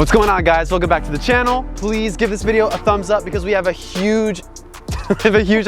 What's going on, guys? Welcome back to the channel. Please give this video a thumbs up because we have a huge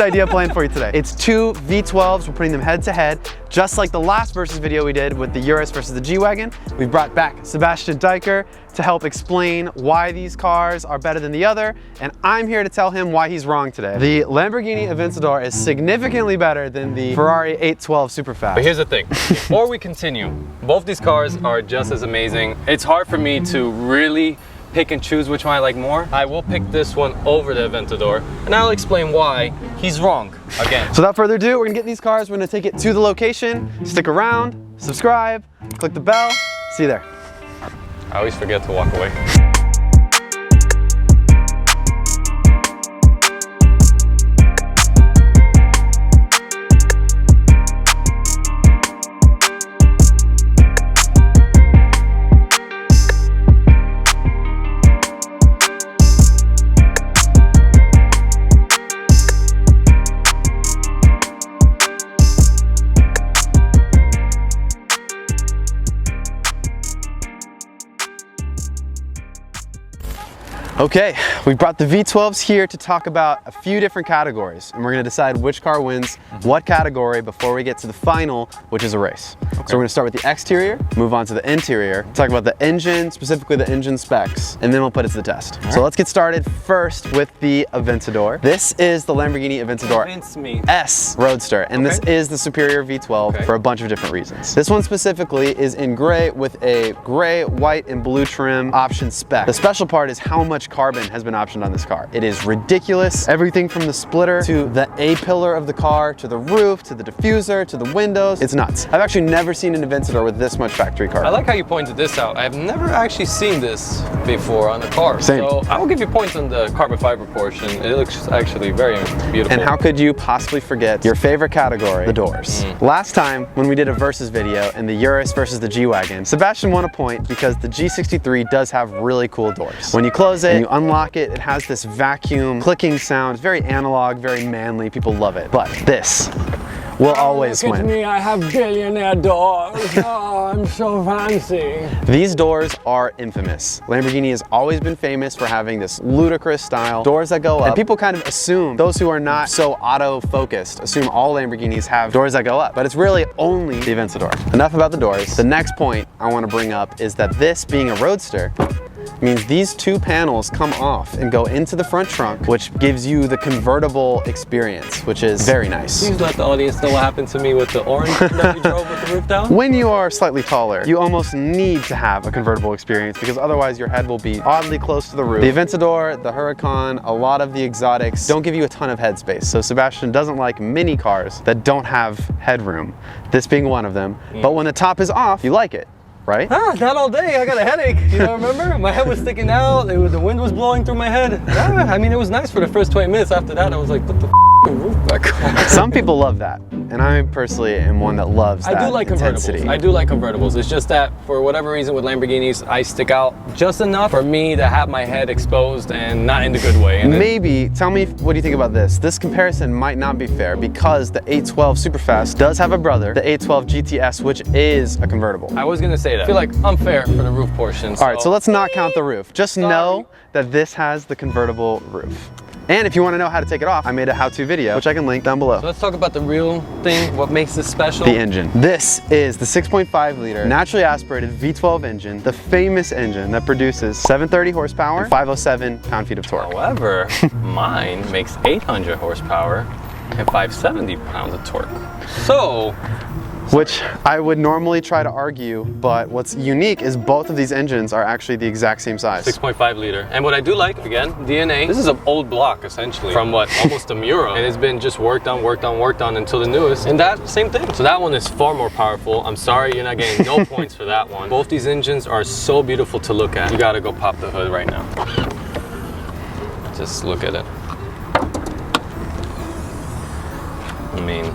idea planned for you today. It's two V12s. We're putting them head to head, just like the last versus video we did with the URUS versus the G-Wagon. We brought back Sebastian to help explain why these cars are better than the other, and I'm here to tell him why he's wrong today. The Lamborghini Aventador is significantly better than the Ferrari 812 Superfast. But here's the thing, before we continue, both these cars are just as amazing. It's hard for me to really pick and choose which one I like more. I will pick this one over the Aventador, and I'll explain why he's wrong again. So without further ado, we're gonna get these cars, we're gonna take it to the location. Stick around, subscribe, click the bell. See you there. I always forget to walk away. Okay, we brought the V12s here to talk about a few different categories, and we're gonna decide which car wins what category before we get to the final, which is a race. Okay. So we're gonna start with the exterior, move on to the interior, talk about the engine, specifically the engine specs, and then we'll put it to the test. All right. So let's get started first with the Aventador. This is the Lamborghini Aventador S Roadster, and this is the superior V12 for a bunch of different reasons. This one specifically is in gray with a gray, white, and blue trim option spec. The special part is how much carbon has been optioned on this car. It is ridiculous. Everything from the splitter to the A-pillar of the car, to the roof, to the diffuser, to the windows. It's nuts. I've actually never seen an Aventador with this much factory carbon. I like how you pointed this out. I've never actually seen this before on a car. Same. So I will give you points on the carbon fiber portion. It looks actually very beautiful. And how could you possibly forget your favorite category, the doors? Last time when we did a versus video in the URUS versus the G-Wagon, Sebastian won a point because the G63 does have really cool doors. When you close it, you unlock it, it has this vacuum clicking sound. It's very analog, very manly. People love it. But this will always win. Look at me, I have billionaire doors. Oh, I'm so fancy. These doors are infamous. Lamborghini has always been famous for having this ludicrous style, doors that go up. And people kind of assume, those who are not so auto-focused, assume all Lamborghinis have doors that go up. But it's really only the Aventador. Enough about the doors. The next point I want to bring up is that this being a Roadster means these two panels come off and go into the front trunk, which gives you the convertible experience, which is very nice. Please let the audience know what happened to me with the orange that we drove with the roof down. When you are slightly taller, you almost need to have a convertible experience because otherwise your head will be oddly close to the roof. The Aventador, the Huracan, a lot of the exotics don't give you a ton of headspace. So Sebastian doesn't like mini cars that don't have headroom, this being one of them. But when the top is off, you like it. Right? Ah, not all day. I got a headache. You know, remember? My head was sticking out. The wind was blowing through my head. Yeah, I mean, it was nice for the first 20 minutes. After that, I was like, put the roof back on. Some people love that. And I personally am one that loves that I do like intensity. convertibles. I do like convertibles. It's just that for whatever reason with Lamborghinis, I stick out just enough for me to have my head exposed and not in the good way. And maybe, tell me what do you think about this? This comparison might not be fair because the 812 Superfast does have a brother, the 812 GTS, which is a convertible. I was gonna say that. I feel like unfair for the roof portion. All right, so let's not count the roof. Just know that this has the convertible roof. And if you want to know how to take it off, I made a how-to video, which I can link down below. So let's talk about the real thing, what makes this special. The engine. This is the 6.5 liter naturally aspirated V12 engine, the famous engine that produces 730 horsepower and 507 pound-feet of torque. However, mine makes 800 horsepower and 570 pounds of torque. So, which I would normally try to argue, but what's unique is both of these engines are actually the exact same size. 6.5 liter. And what I do like, again, DNA, this is an old block essentially from what, almost a Mura. And it's been just worked on until the newest. And that, same thing. So that one is far more powerful. I'm sorry, you're not getting no points for that one. Both these engines are so beautiful to look at. You gotta go pop the hood right now. Just look at it. I mean,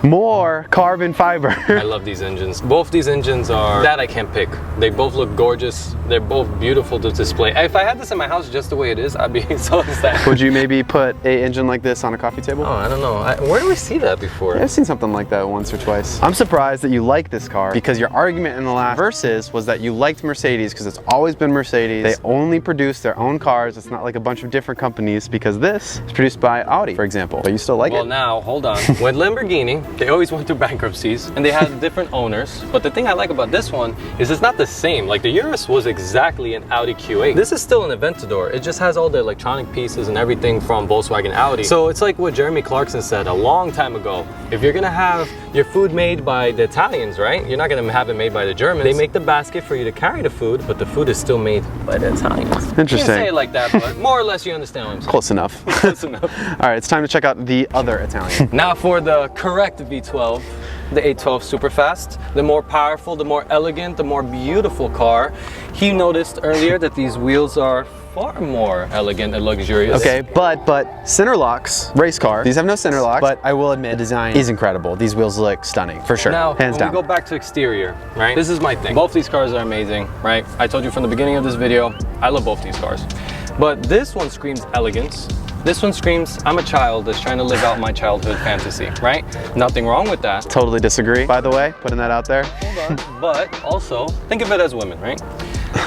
More carbon fiber. I love these engines. Both these engines are that I can't pick. They both look gorgeous. They're both beautiful to display. If I had this in my house just the way it is, I'd be so ecstatic. Would you maybe put an engine like this on a coffee table? Oh, I don't know. Where do we see that before? I've seen something like that once or twice. I'm surprised that you like this car because your argument in the last verses was that you liked Mercedes because it's always been Mercedes. They only produce their own cars. It's not like a bunch of different companies because this is produced by Audi, for example. But you still like it? Well, now, hold on. With Lamborghini, they always went through bankruptcies and they had different owners. But the thing I like about this one is it's not the same. Like the URUS was exactly an Audi Q8. This is still an Aventador. It just has all the electronic pieces and everything from Volkswagen Audi. So it's like what Jeremy Clarkson said a long time ago. If you're gonna have your food made by the Italians, right? You're not gonna have it made by the Germans. They make the basket for you to carry the food, but the food is still made by the Italians. Interesting. You can't say it like that, but more or less you understand what I'm saying. Close enough. Close enough. All right, it's time to check out the other Italian. Now for the correct V12, the 812 Superfast, the more powerful, the more elegant, the more beautiful car. He noticed earlier that these wheels are far more elegant and luxurious. Okay, but center locks, race car. These have no center locks, but I will admit, design is incredible. These wheels look stunning, for sure, Now, hands when down. we go back to exterior, right? This is my thing. Both these cars are amazing, right? I told you from the beginning of this video, I love both these cars. But this one screams elegance. This one screams, I'm a child that's trying to live out my childhood fantasy, right? Nothing wrong with that. Totally disagree, by the way, putting that out there. Hold on. But also, think of it as women, right?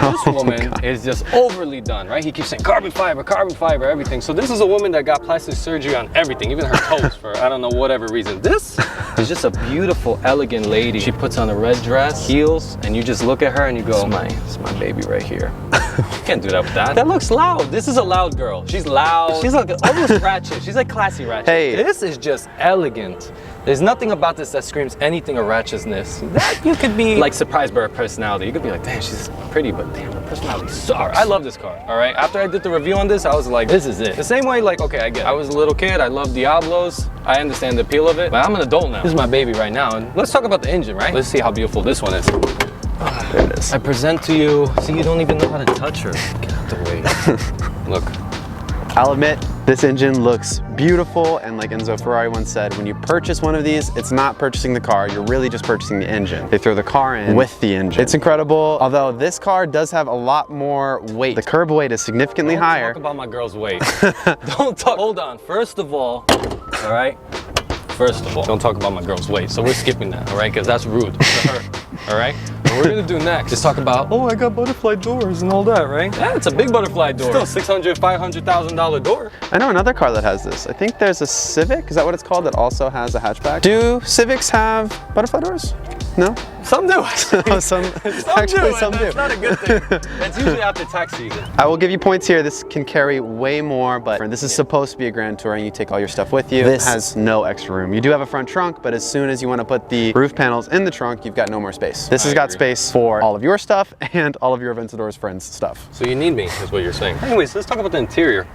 This woman is just overly done, right? He keeps saying carbon fiber, everything. So this is a woman that got plastic surgery on everything, even her toes for, I don't know, whatever reason. This is just a beautiful, elegant lady. She puts on a red dress, heels, and you just look at her and you go, it's my baby right here. You can't do that with that. That looks loud. This is a loud girl. She's loud. She's like almost ratchet. She's like classy ratchet. Hey. This is just elegant. There's nothing about this that screams anything of ratchetness. That you could be like surprised by her personality. You could be like, damn, she's pretty, but damn, her personality sucks. I love this car, all right? After I did the review on this, I was like, this is it. The same way, like, okay, I get it. I was a little kid, I love Diablos. I understand the appeal of it, but I'm an adult now. This is my baby right now. And let's talk about the engine, right? Let's see how beautiful this one is. There it is. I present to you, see, you don't even know how to touch her. Get out the way. Look. I'll admit, this engine looks beautiful, and like Enzo Ferrari once said, when you purchase one of these, it's not purchasing the car, you're really just purchasing the engine. They throw the car in with the engine. It's incredible, although this car does have a lot more weight. The curb weight is significantly higher. Don't talk about my girl's weight. Don't talk, hold on. First of all right? First of all, don't talk about my girl's weight, so we're skipping that, all right? Because that's rude to her, all right? What we're gonna do next is talk about, oh, I got butterfly doors and all that, right? Yeah, it's a big butterfly door. Still $600,000, $500,000 door. I know another car that has this. I think there's a Civic, is that what it's called, that also has a hatchback? Do Civics have butterfly doors? No? Some do. Some do. That's not a good thing. It's usually after tax season. I will give you points here. This can carry way more, but this is supposed to be a Grand Touring. You take all your stuff with you. This has no extra room. You do have a front trunk, but as soon as you want to put the roof panels in the trunk, you've got no more space. This has got space for all of your stuff and all of your Aventador's friends' stuff. So you need me, is what you're saying. Anyways, let's talk about the interior.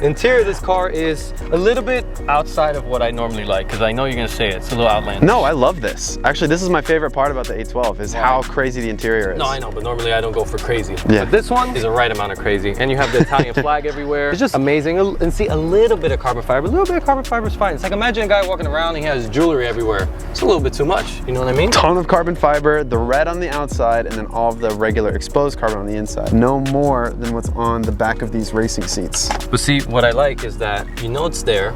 Interior of this car is a little bit outside of what I normally like, because I know you're going to say it. It's a little outlandish. No, I love this. Actually, this is my favorite part about the 812 is how crazy the interior is. No, I know, but normally I don't go for crazy. Yeah. But this one is a right amount of crazy. And you have the Italian flag everywhere. It's just amazing. And see, a little bit of carbon fiber. A little bit of carbon fiber is fine. It's like, imagine a guy walking around and he has jewelry everywhere. It's a little bit too much. You know what I mean? Ton of carbon fiber, the red on the outside, and then all of the regular exposed carbon on the inside. No more than what's on the back of these racing seats. But see, what I like is that you know it's there,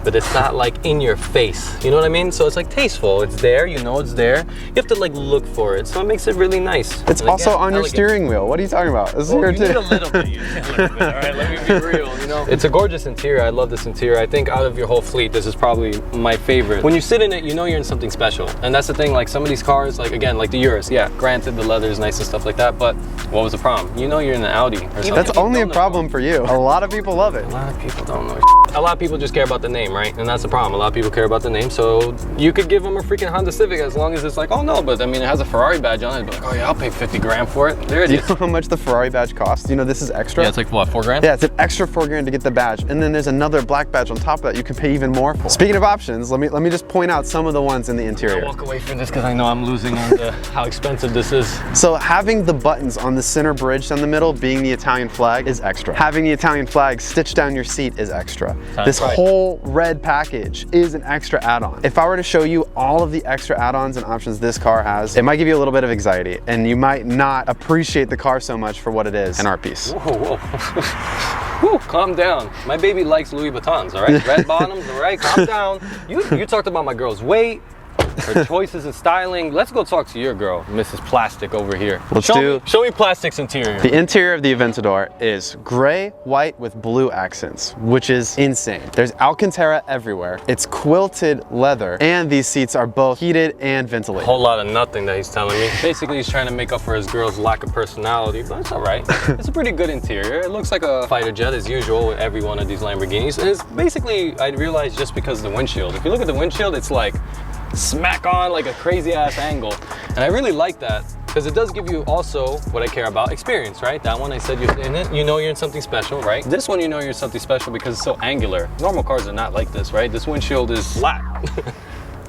but it's not like in your face. You know what I mean? So it's like tasteful. It's there, you know it's there. You have to like look for it. So it makes it really nice. It's also on your steering wheel. What are you talking about? This is here too. You need a little bit, you need a little bit, all right? Let me be real, you know? It's a gorgeous interior. I love this interior. I think out of your whole fleet, this is probably my favorite. When you sit in it, you know you're in something special. And that's the thing, like some of these cars, like again, like the URUS, yeah, granted the leather is nice and stuff like that, but what was the problem? You know you're in an Audi or something. That's only a problem for you. A lot of people love it. A lot of people don't know. A lot of people just care about the name, right? And that's the problem. A lot of people care about the name, so you could give them a freaking Honda Civic as long as it's like, oh no, but I mean, it has a Ferrari badge on it. Be like, oh yeah, I'll pay 50 grand for it. There it is. Do you know how much the Ferrari badge costs? Do you know this is extra? Yeah, it's like what, 4 grand? Yeah, it's an extra 4 grand to get the badge, and then there's another black badge on top of that you can pay even more for. Speaking of options, let me just point out some of the ones in the interior. I'll walk away from this because I know I'm losing on how expensive this is. So having the buttons on the center bridge down the middle being the Italian flag is extra. Having the Italian flag stitched down your seat is extra. This whole red package is an extra add-on. If I were to show you all of the extra add-ons and options this car has, it might give you a little bit of anxiety and you might not appreciate the car so much for what it is, an art piece. Whoa, whoa. Whew, calm down. My baby likes Louis Vuittons, all right? Red bottoms, all right? Calm down. You talked about my girl's weight, her choices in styling. Let's go talk to your girl, Mrs. Plastic over here. Show me Plastic's interior. The interior of the Aventador is gray, white with blue accents, which is insane. There's Alcantara everywhere. It's quilted leather, and these seats are both heated and ventilated. Whole lot of nothing that he's telling me. Basically, he's trying to make up for his girl's lack of personality, but it's all right. It's a pretty good interior. It looks like a fighter jet as usual with every one of these Lamborghinis. And it's basically, I realized, just because of the windshield. If you look at the windshield, it's like smack on like a crazy ass angle, and I really like that because it does give you also what I care about, experience, right? That one I said you're in it, you know you're in something special, right? This one you know you're in something special because it's so angular. Normal cars are not like this, right? This windshield is flat.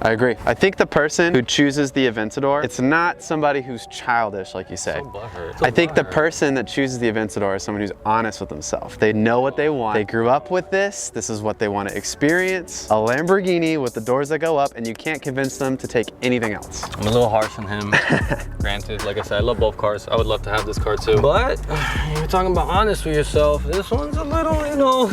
I agree. I think the person who chooses the Aventador, it's not somebody who's childish, like you say. So butthurt. I think the person that chooses the Aventador is someone who's honest with themselves. They know what they want. They grew up with this. This is what they want to experience. A Lamborghini with the doors that go up, and you can't convince them to take anything else. I'm a little harsh on him. Granted, like I said, I love both cars. I would love to have this car too. But you're talking about honest with yourself. This one's a little, you know,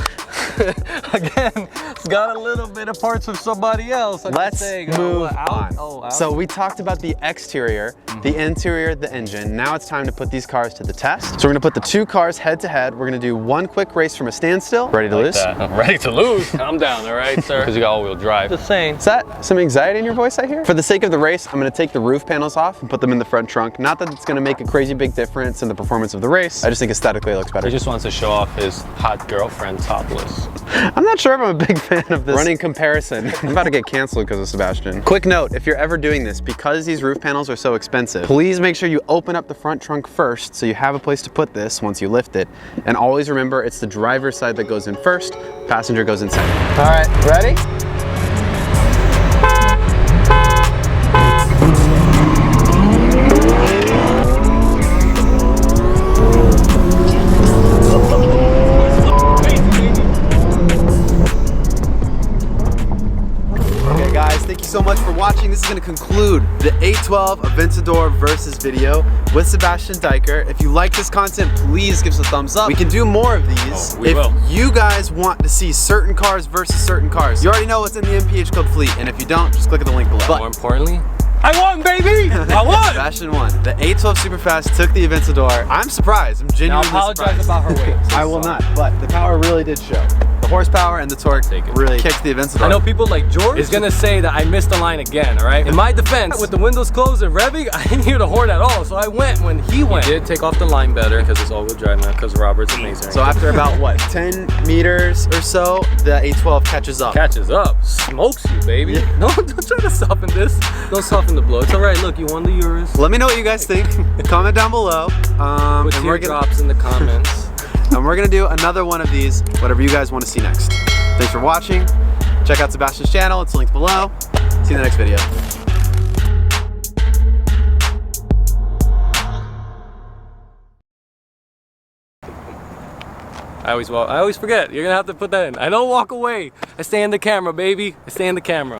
again, it's got a little bit of parts of somebody else. Let's move on. So we talked about the exterior, the interior, the engine. Now it's time to put these cars to the test. So we're gonna put the two cars head to head. We're gonna do one quick race from a standstill. Ready to lose? I'm ready to lose. Calm down, all right, sir? Because you got all-wheel drive. Just saying. Is that some anxiety in your voice I hear? For the sake of the race, I'm gonna take the roof panels off and put them in the front trunk. Not that it's gonna make a crazy big difference in the performance of the race. I just think aesthetically it looks better. He just wants to show off his hot girlfriend topless. I'm not sure if I'm a big fan of this running comparison. I'm about to get canceled because of Sebastian. Quick note, if you're ever doing this, because these roof panels are so expensive, please make sure you open up the front trunk first so you have a place to put this once you lift it. And always remember, it's the driver's side that goes in first, passenger goes in second. All right, ready? So much for watching. This is going to conclude the 812 Aventador versus video with Sebastian Diker. If you like this content, please give us a thumbs up. We can do more of these. If you guys want to see certain cars versus certain cars, you already know what's in the MPH Club fleet, and if you don't, just click at the link below. But more importantly, I won, baby! I won! Sebastian won. The 812 Superfast took the Aventador. I'm surprised. I'm genuinely surprised. Now apologize about her weight. I will not, but the power really did show. The horsepower and the torque really kicked the Aventador. I know people like George is gonna say that I missed the line again, all right? In my defense, with the windows closed and revving, I didn't hear the horn at all, so I went when he went. He did take off the line better because it's all-wheel drive now, because Robert's amazing. So after about, what, 10 meters or so, the 812 catches up. Catches up. Smokes you, baby. Yeah. No, don't try to soften this. Don't soften the blow. It's all right. Look, you won the URUS. Let me know what you guys think. Comment down below. Put teardrops in the comments. And we're gonna do another one of these, whatever you guys want to see next. Thanks for watching. Check out Sebastian's channel, it's linked below. See you in the next video. I always forget. You're gonna have to put that in. I don't walk away. I stay in the camera, baby. I stay in the camera.